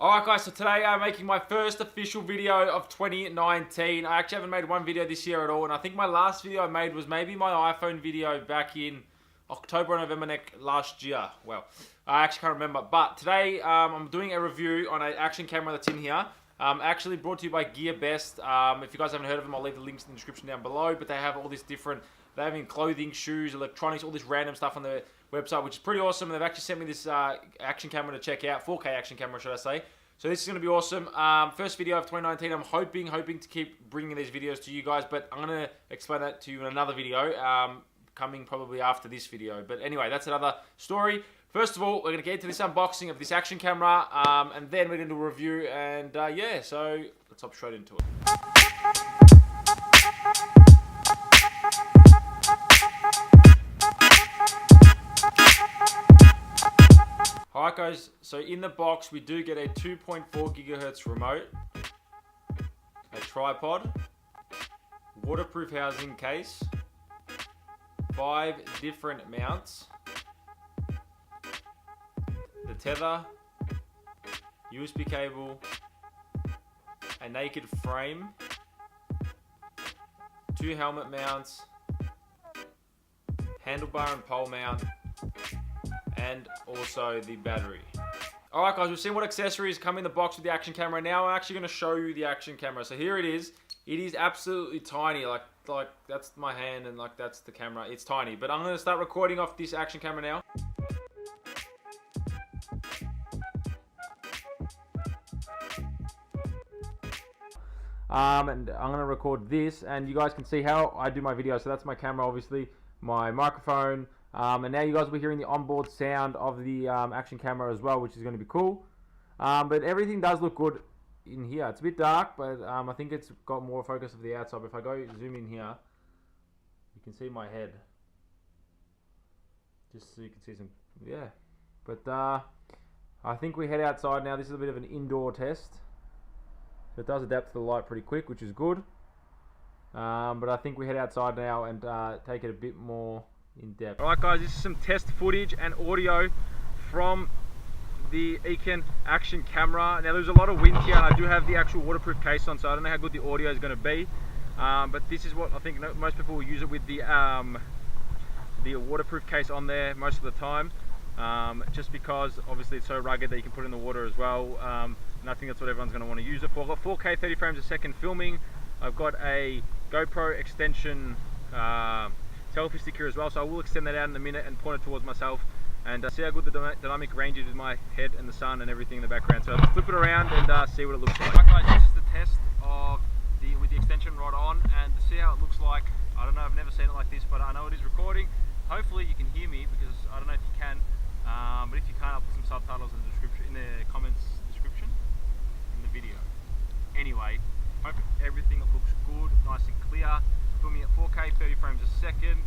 Alright guys, so today I'm making my first official video of 2019. I actually haven't made one video this year at all, and I think my last video I made was maybe my iPhone video back in October or November last year. Well, I actually can't remember, but today I'm doing a review on an action camera that's in here. Actually brought to you by GearBest. If you guys haven't heard of them, I'll leave the links in the description down below, but they have all this different, they have in clothing, shoes, electronics, all this random stuff on their website, which is pretty awesome. They've actually sent me this action camera to check out, 4K action camera should I say. So this is going to be awesome. First video of 2019. I'm hoping to keep bringing these videos to you guys, but I'm going to explain that to you in another video, coming probably after this video. But anyway, that's another story. First of all, we're going to get into this unboxing of this action camera, and then we're going to do a review, and yeah, so let's hop straight into it. Alright guys, so in the box we do get a 2.4 gigahertz remote, a tripod, waterproof housing case, 5 different mounts, the tether, USB cable, a naked frame, 2 helmet mounts, handlebar and pole mount, and also the battery. Alright guys, we've seen what accessories come in the box with the action camera. Now I'm actually going to show you the action camera. So here it is. It is absolutely tiny, like that's my hand and like that's the camera. It's tiny, but I'm going to start recording off this action camera now. And I'm going to record this, and you guys can see how I do my video. So that's my camera, obviously, my microphone, and now you guys will be hearing the onboard sound of the action camera as well, which is going to be cool. But everything does look good in here. It's a bit dark, but I think it's got more focus of the outside. But if I go zoom in here, you can see my head. Just so you can see some, yeah. But I think we head outside now. This is a bit of an indoor test. So it does adapt to the light pretty quick, which is good. But I think we head outside now and take it a bit more in depth. Alright guys, this is some test footage and audio from the Eken Action Camera. Now there's a lot of wind here, and I do have the actual waterproof case on, so I don't know how good the audio is going to be. But this is what I think most people will use it with the waterproof case on there most of the time. Just because obviously it's so rugged that you can put it in the water as well. And I think that's what everyone's going to want to use it for. I've got 4K 30 frames a second filming. I've got a GoPro extension selfie stick here as well, so I will extend that out in a minute and point it towards myself and see how good the dynamic range is with my head and the sun and everything in the background. So let's flip it around and see what it looks like. Right guys, this is the test of with the extension rod on, and to see how it looks like. I don't know, I've never seen it like this, but I know it is recording. Hopefully you can hear me, because I don't know if you can, but if you can't, I'll put some subtitles in the description, in the comments description in the video. Anyway, hope everything looks good, nice and clear. Filming at 4K 30 frames a second.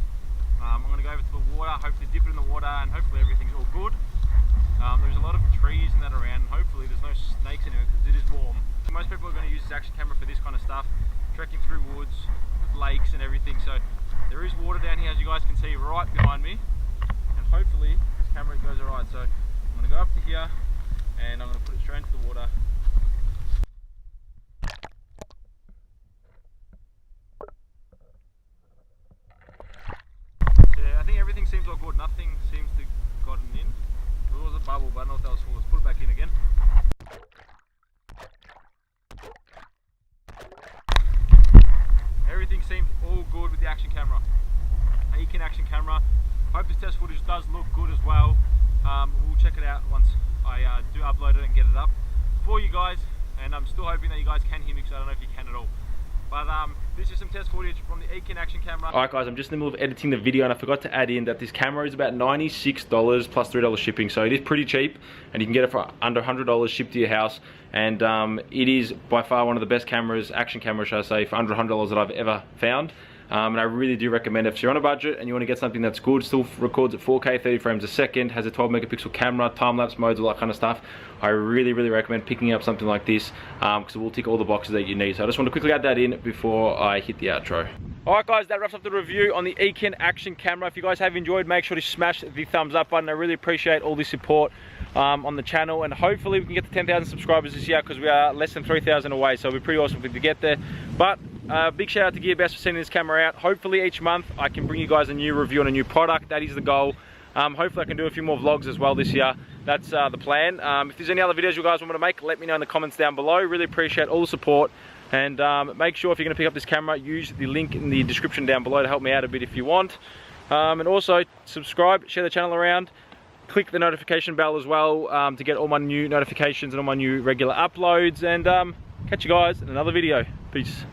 I'm going to go over to the water, hopefully dip it in the water, and hopefully everything's all good. There's a lot of trees and that around, and hopefully there's no snakes anywhere because it is warm. Most people are going to use this action camera for this kind of stuff, trekking through woods, lakes and everything. So there is water down here, as you guys can see right behind me, and hopefully this camera goes alright. So I'm going to go up to here and I'm going to put it straight into the water. Yeah, I think everything seems all good. Nothing seems to have gotten in. There was a bubble, but I don't know what that was for. Let's put it back in again. Everything seems all good with the action camera. Eken Action Camera. Hope this test footage does look good as well. We'll check it out once I do upload it and get it up for you guys. And I'm still hoping that you guys can hear me, because I don't know if you can at all. But this is some test footage from the Eken Action Camera. Alright guys, I'm just in the middle of editing the video, and I forgot to add in that this camera is about $96 plus $3 shipping. So it is pretty cheap, and you can get it for under $100 shipped to your house. And it is by far one of the best cameras, action cameras should I say, for under $100 that I've ever found. And I really do recommend it if you're on a budget and you want to get something that's good, still records at 4K 30 frames a second, has a 12 megapixel camera, time-lapse modes, all that kind of stuff. I really recommend picking up something like this, because it will tick all the boxes that you need. So I just want to quickly add that in before I hit the outro. Alright guys, that wraps up the review on the Eken Action Camera. If you guys have enjoyed, make sure to smash the thumbs up button. I really appreciate all the support on the channel, and hopefully we can get to 10,000 subscribers this year, because we are less than 3,000 away, so it'll be pretty awesome if we could get there. But big shout out to GearBest for sending this camera out. Hopefully each month I can bring you guys a new review on a new product. That is the goal. Hopefully I can do a few more vlogs as well this year. That's the plan. If there's any other videos you guys want me to make, let me know in the comments down below. Really appreciate all the support. And make sure if you're going to pick up this camera, use the link in the description down below to help me out a bit if you want. And also subscribe, share the channel around, click the notification bell as well to get all my new notifications and all my new regular uploads. And catch you guys in another video. Peace.